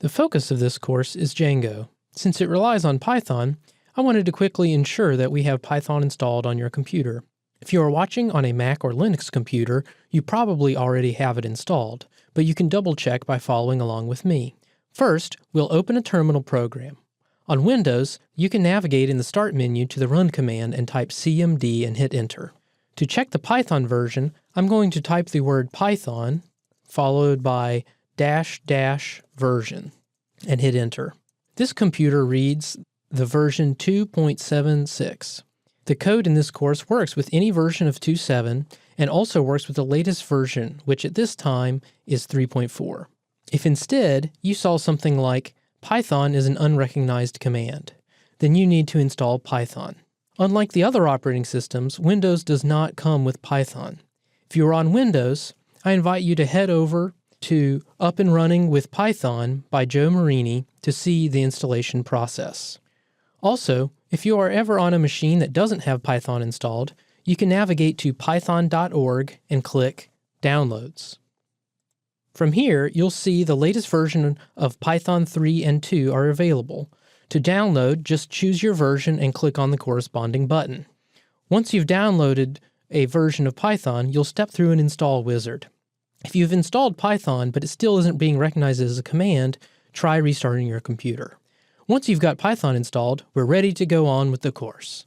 The focus of this course is Django. Since it relies on Python, I wanted to quickly ensure that we have Python installed on your computer. If you are watching on a Mac or Linux computer, you probably already have it installed, but you can double-check by following along with me. First, we'll open a terminal program. On Windows, you can navigate in the Start menu to the Run command and type cmd and hit Enter. To check the Python version, I'm going to type the word Python, followed by --version, and hit Enter. This computer reads the version 2.76. The code in this course works with any version of 2.7 and also works with the latest version, which at this time is 3.4. If instead you saw something like Python is an unrecognized command, then you need to install Python. Unlike the other operating systems, Windows does not come with Python. If you are on Windows, I invite you to head over to Up and Running with Python by Joe Marini to see the installation process. Also, if you are ever on a machine that doesn't have Python installed, you can navigate to python.org and click Downloads. From here, you'll see the latest version of Python 3 and 2 are available. To download, just choose your version and click on the corresponding button. Once you've downloaded a version of Python, you'll step through an install wizard. If you've installed Python but it still isn't being recognized as a command, try restarting your computer. Once you've got Python installed, we're ready to go on with the course.